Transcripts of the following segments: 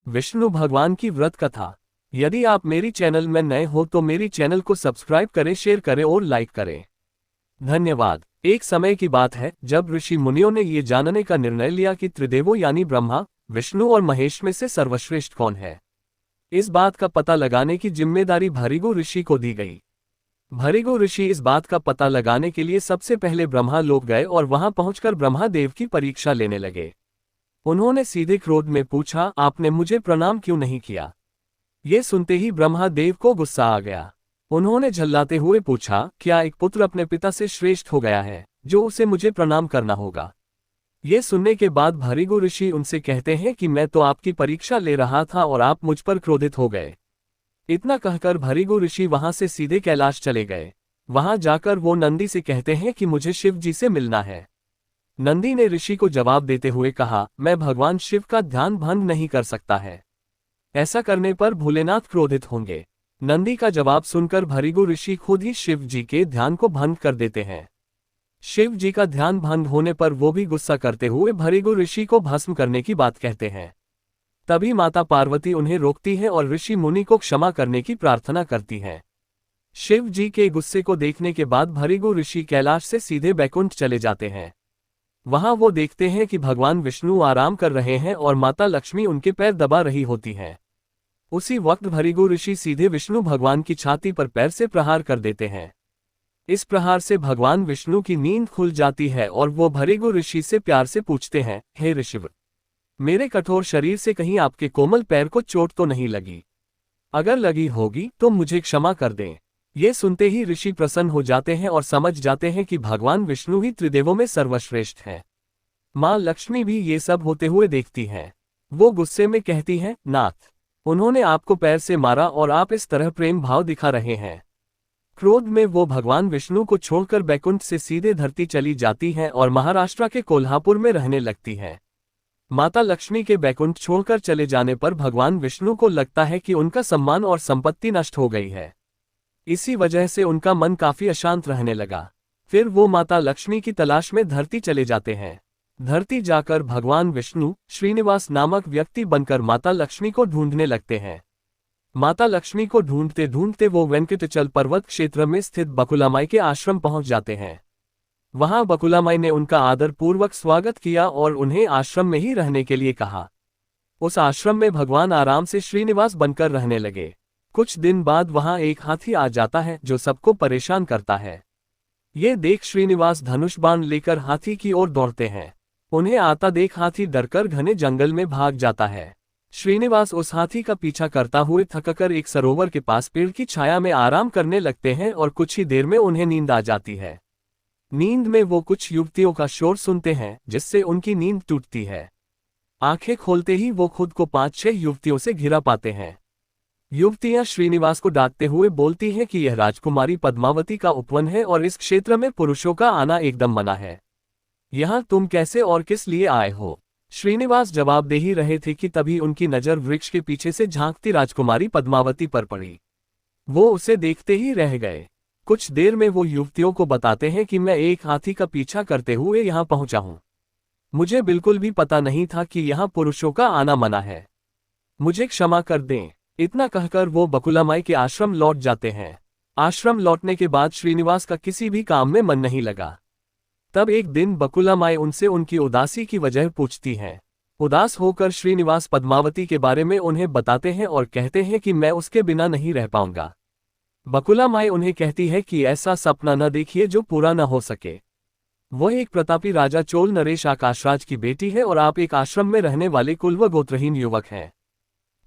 विष्णु भगवान की व्रत कथा। यदि आप मेरी चैनल में नए हो तो मेरी चैनल को सब्सक्राइब करें, शेयर करें और लाइक करें। धन्यवाद। एक समय की बात है जब ऋषि मुनियों ने ये जानने का निर्णय लिया कि त्रिदेवों यानी ब्रह्मा, विष्णु और महेश में से सर्वश्रेष्ठ कौन है। इस बात का पता लगाने की जिम्मेदारी भृगु ऋषि को दी गई। भृगु ऋषि इस बात का पता लगाने के लिए सबसे पहले ब्रह्मा लोक गए और वहां पहुंचकर ब्रह्मा देव की परीक्षा लेने लगे। उन्होंने सीधे क्रोध में पूछा, आपने मुझे प्रणाम क्यों नहीं किया। ये सुनते ही ब्रह्मा देव को गुस्सा आ गया। उन्होंने झल्लाते हुए पूछा, क्या एक पुत्र अपने पिता से श्रेष्ठ हो गया है जो उसे मुझे प्रणाम करना होगा। ये सुनने के बाद भृगु ऋषि उनसे कहते हैं कि मैं तो आपकी परीक्षा ले रहा था और आप मुझ पर क्रोधित हो गए। इतना कहकर भृगु ऋषि वहां से सीधे कैलाश चले गए। वहां जाकर वो नंदी से कहते हैं कि मुझे शिव जी से मिलना है। नंदी ने ऋषि को जवाब देते हुए कहा, मैं भगवान शिव का ध्यान भंग नहीं कर सकता है। ऐसा करने पर भोलेनाथ क्रोधित होंगे। नंदी का जवाब सुनकर भृगु ऋषि खुद ही शिव जी के ध्यान को भंग कर देते हैं। शिव जी का ध्यान भंग होने पर वो भी गुस्सा करते हुए भृगु ऋषि को भस्म करने की बात कहते हैं। तभी माता पार्वती उन्हें रोकती है और ऋषि मुनि को क्षमा करने की प्रार्थना करती हैं। शिव जी के गुस्से को देखने के बाद भृगु ऋषि कैलाश से सीधे बैकुंठ चले जाते हैं। वहां वो देखते हैं कि भगवान विष्णु आराम कर रहे हैं और माता लक्ष्मी उनके पैर दबा रही होती हैं। उसी वक्त भृगु ऋषि सीधे विष्णु भगवान की छाती पर पैर से प्रहार कर देते हैं। इस प्रहार से भगवान विष्णु की नींद खुल जाती है और वो भृगु ऋषि से प्यार से पूछते हैं, हे ऋषिवर, मेरे कठोर शरीर से कहीं आपके कोमल पैर को चोट तो नहीं लगी? अगर लगी होगी तो मुझे क्षमा कर दें। ये सुनते ही ऋषि प्रसन्न हो जाते हैं और समझ जाते हैं कि भगवान विष्णु ही त्रिदेवों में सर्वश्रेष्ठ हैं। मां लक्ष्मी भी ये सब होते हुए देखती हैं। वो गुस्से में कहती हैं, नाथ, उन्होंने आपको पैर से मारा और आप इस तरह प्रेम भाव दिखा रहे हैं। क्रोध में वो भगवान विष्णु को छोड़कर बैकुंठ से सीधे धरती चली जाती हैं और महाराष्ट्र के कोल्हापुर में रहने लगती हैं। माता लक्ष्मी के बैकुंठ छोड़कर चले जाने पर भगवान विष्णु को लगता है कि उनका सम्मान और संपत्ति नष्ट हो गई है। इसी वजह से उनका मन काफी अशांत रहने लगा। फिर वो माता लक्ष्मी की तलाश में धरती चले जाते हैं। धरती जाकर भगवान विष्णु श्रीनिवास नामक व्यक्ति बनकर माता लक्ष्मी को ढूंढने लगते हैं। माता लक्ष्मी को ढूंढते ढूंढते वो वेंकटचल पर्वत क्षेत्र में स्थित बकुलामाई के आश्रम पहुंच जाते हैं। वहां बकुलामाई ने उनका आदर पूर्वक स्वागत किया और उन्हें आश्रम में ही रहने के लिए कहा। उस आश्रम में भगवान आराम से श्रीनिवास बनकर रहने लगे। कुछ दिन बाद वहां एक हाथी आ जाता है जो सबको परेशान करता है। ये देख श्रीनिवास धनुष बाण लेकर हाथी की ओर दौड़ते हैं। उन्हें आता देख हाथी डरकर घने जंगल में भाग जाता है। श्रीनिवास उस हाथी का पीछा करता हुए थककर एक सरोवर के पास पेड़ की छाया में आराम करने लगते हैं और कुछ ही देर में उन्हें नींद आ जाती है। नींद में वो कुछ युवतियों का शोर सुनते हैं जिससे उनकी नींद टूटती है। आंखें खोलते ही वो खुद को 5-6 युवतियों से घिरा पाते हैं। युवतियां श्रीनिवास को डांटते हुए बोलती हैं कि यह राजकुमारी पद्मावती का उपवन है और इस क्षेत्र में पुरुषों का आना एकदम मना है। यहाँ तुम कैसे और किस लिए आए हो? श्रीनिवास जवाब दे ही रहे थे कि तभी उनकी नजर वृक्ष के पीछे से झांकती राजकुमारी पद्मावती पर पड़ी। वो उसे देखते ही रह गए। कुछ देर में वो युवतियों को बताते हैं कि मैं एक हाथी का पीछा करते हुए यहाँ पहुंचा हूँ। मुझे बिल्कुल भी पता नहीं था कि यहाँ पुरुषों का आना मना है। मुझे क्षमा कर दें। इतना कहकर वो बकुलामाई के आश्रम लौट जाते हैं। आश्रम लौटने के बाद श्रीनिवास का किसी भी काम में मन नहीं लगा। तब एक दिन बकुलामाई उनसे उनकी उदासी की वजह पूछती हैं। उदास होकर श्रीनिवास पद्मावती के बारे में उन्हें बताते हैं और कहते हैं कि मैं उसके बिना नहीं रह पाऊंगा। बकुलामाई उन्हें कहती है कि ऐसा सपना न देखिए जो पूरा न हो सके। वह एक प्रतापी राजा चोल नरेश आकाशराज की बेटी है और आप एक आश्रम में रहने वाले कुल व गोत्रहीन युवक हैं।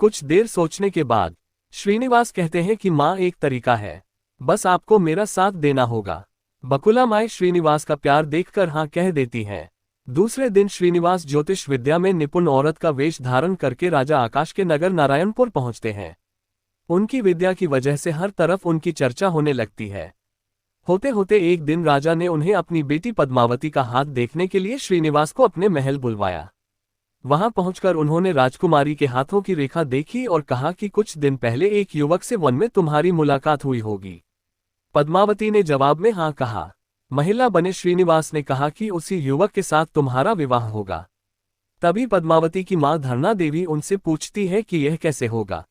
कुछ देर सोचने के बाद श्रीनिवास कहते हैं कि माँ, एक तरीका है, बस आपको मेरा साथ देना होगा। बकुलामाई श्रीनिवास का प्यार देखकर हाँ कह देती हैं। दूसरे दिन श्रीनिवास ज्योतिष विद्या में निपुण औरत का वेश धारण करके राजा आकाश के नगर नारायणपुर पहुंचते हैं। उनकी विद्या की वजह से हर तरफ उनकी चर्चा होने लगती है। होते होते एक दिन राजा ने उन्हें अपनी बेटी पद्मावती का हाथ देखने के लिए श्रीनिवास को अपने महल बुलवाया। वहां पहुंचकर उन्होंने राजकुमारी के हाथों की रेखा देखी और कहा कि कुछ दिन पहले एक युवक से वन में तुम्हारी मुलाकात हुई होगी। पद्मावती ने जवाब में हाँ कहा। महिला बने श्रीनिवास ने कहा कि उसी युवक के साथ तुम्हारा विवाह होगा। तभी पद्मावती की मां धरना देवी उनसे पूछती है कि यह कैसे होगा।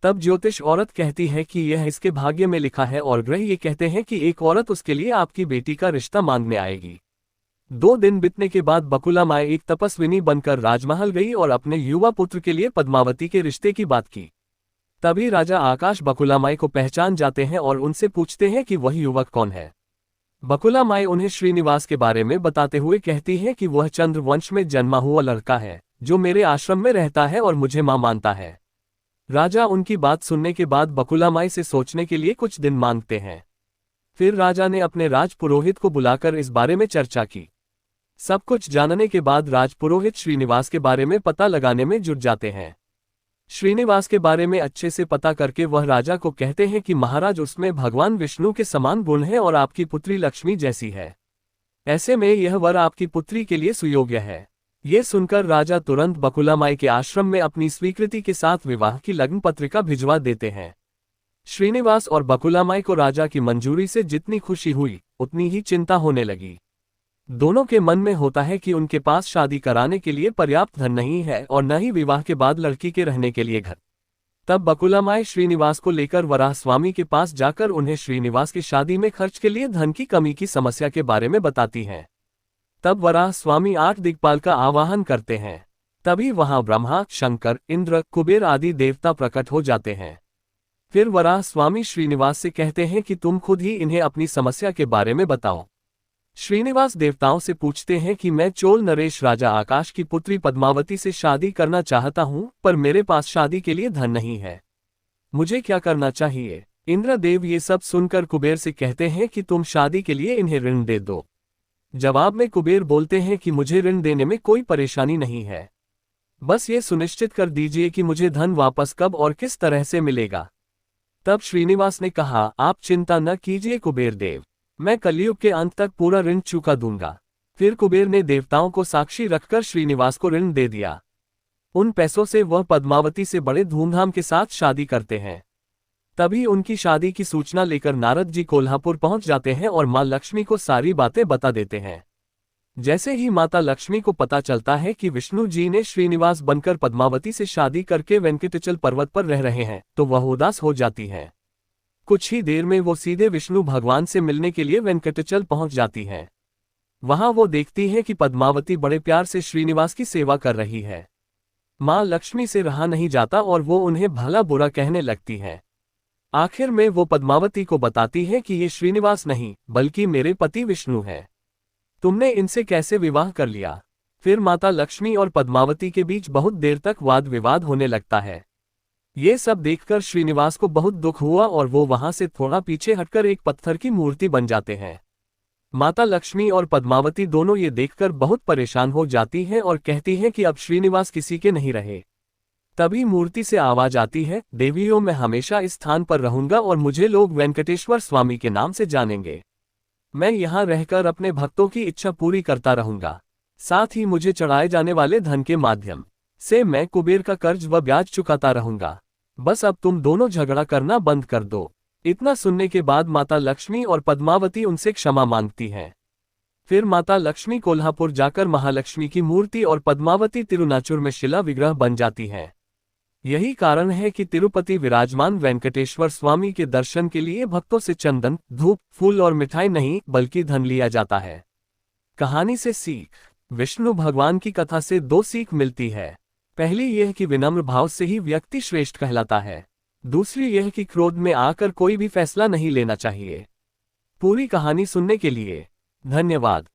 तब ज्योतिष औरत कहती है कि यह इसके भाग्य में लिखा है और ग्रह ये कहते हैं कि एक औरत उसके लिए आपकी बेटी का रिश्ता मांगने आएगी। 2 दिन बीतने के बाद बकुला माई एक तपस्विनी बनकर राजमहल गई और अपने युवा पुत्र के लिए पद्मावती के रिश्ते की बात की। तभी राजा आकाश बकुला माई को पहचान जाते हैं और उनसे पूछते हैं कि वह युवक कौन है। बकुला माई उन्हें श्रीनिवास के बारे में बताते हुए कहती है कि वह चंद्रवंश में जन्मा हुआ लड़का है जो मेरे आश्रम में रहता है और मुझे मां मानता है। राजा उनकी बात सुनने के बाद बकुला माई से सोचने के लिए कुछ दिन मांगते हैं। फिर राजा ने अपने राजपुरोहित को बुलाकर इस बारे में चर्चा की। सब कुछ जानने के बाद राजपुरोहित श्रीनिवास के बारे में पता लगाने में जुट जाते हैं। श्रीनिवास के बारे में अच्छे से पता करके वह राजा को कहते हैं कि महाराज उसमें भगवान विष्णु के समान गुण है और आपकी पुत्री लक्ष्मी जैसी है। ऐसे में यह वर आपकी पुत्री के लिए सुयोग्य है। ये सुनकर राजा तुरंत बकुला माई के आश्रम में अपनी स्वीकृति के साथ विवाह की लग्न पत्रिका भिजवा देते हैं। श्रीनिवास और बकुला माई को राजा की मंजूरी से जितनी खुशी हुई उतनी ही चिंता होने लगी। दोनों के मन में होता है कि उनके पास शादी कराने के लिए पर्याप्त धन नहीं है और न ही विवाह के बाद लड़की के रहने के लिए घर। तब बकुला माई श्रीनिवास को लेकर वराह स्वामी के पास जाकर उन्हें श्रीनिवास की शादी में खर्च के लिए धन की कमी की समस्या के बारे में बताती हैं। तब वराह स्वामी 8 दिक्पाल का आवाहन करते हैं। तभी वहां ब्रह्मा, शंकर, इंद्र, कुबेर आदि देवता प्रकट हो जाते हैं। फिर वराह स्वामी श्रीनिवास से कहते हैं कि तुम खुद ही इन्हें अपनी समस्या के बारे में बताओ। श्रीनिवास देवताओं से पूछते हैं कि मैं चोल नरेश राजा आकाश की पुत्री पद्मावती से शादी करना चाहता हूं, पर मेरे पास शादी के लिए धन नहीं है। मुझे क्या करना चाहिए? इंद्रदेव ये सब सुनकर कुबेर से कहते हैं कि तुम शादी के लिए इन्हें ऋण दे दो। जवाब में कुबेर बोलते हैं कि मुझे ऋण देने में कोई परेशानी नहीं है, बस ये सुनिश्चित कर दीजिए कि मुझे धन वापस कब और किस तरह से मिलेगा। तब श्रीनिवास ने कहा, आप चिंता न कीजिए कुबेर देव, मैं कलयुग के अंत तक पूरा ऋण चुका दूंगा। फिर कुबेर ने देवताओं को साक्षी रखकर श्रीनिवास को ऋण दे दिया। उन पैसों से वह पद्मावती से बड़े धूमधाम के साथ शादी करते हैं। तभी उनकी शादी की सूचना लेकर नारद जी कोल्हापुर पहुंच जाते हैं और मां लक्ष्मी को सारी बातें बता देते हैं। जैसे ही माता लक्ष्मी को पता चलता है कि विष्णु जी ने श्रीनिवास बनकर पद्मावती से शादी करके वेंकटाचल पर्वत पर रह रहे हैं तो वह उदास हो जाती है। कुछ ही देर में वो सीधे विष्णु भगवान से मिलने के लिए वेंकटाचल पहुंच जाती है। वहां वो देखती है कि पद्मावती बड़े प्यार से श्रीनिवास की सेवा कर रही है। मां लक्ष्मी से रहा नहीं जाता और वो उन्हें भला बुरा कहने लगती है। आखिर में वो पद्मावती को बताती है कि ये श्रीनिवास नहीं बल्कि मेरे पति विष्णु है, तुमने इनसे कैसे विवाह कर लिया। फिर माता लक्ष्मी और पद्मावती के बीच बहुत देर तक वाद विवाद होने लगता है। ये सब देखकर श्रीनिवास को बहुत दुख हुआ और वो वहां से थोड़ा पीछे हटकर एक पत्थर की मूर्ति बन जाते हैं। माता लक्ष्मी और पद्मावती दोनों ये देखकर बहुत परेशान हो जाती हैं और कहती हैं कि अब श्रीनिवास किसी के नहीं रहे। तभी मूर्ति से आवाज आती है, देवियों मैं हमेशा इस स्थान पर रहूंगा और मुझे लोग वेंकटेश्वर स्वामी के नाम से जानेंगे। मैं यहाँ रहकर अपने भक्तों की इच्छा पूरी करता रहूंगा। साथ ही मुझे चढ़ाए जाने वाले धन के माध्यम से मैं कुबेर का कर्ज व ब्याज चुकाता रहूंगा। बस अब तुम दोनों झगड़ा करना बंद कर दो। इतना सुनने के बाद माता लक्ष्मी और पद्मावती उनसे क्षमा मांगती हैं। फिर माता लक्ष्मी कोल्हापुर जाकर महालक्ष्मी की मूर्ति और पद्मावती तिरुनाचुर में शिला विग्रह बन जाती हैं। यही कारण है कि तिरुपति विराजमान वेंकटेश्वर स्वामी के दर्शन के लिए भक्तों से चंदन, धूप, फूल और मिठाई नहीं बल्कि धन लिया जाता है। कहानी से सीख। विष्णु भगवान की कथा से 2 सीख मिलती है। पहली यह कि विनम्र भाव से ही व्यक्ति श्रेष्ठ कहलाता है। दूसरी यह कि क्रोध में आकर कोई भी फैसला नहीं लेना चाहिए। पूरी कहानी सुनने के लिए धन्यवाद।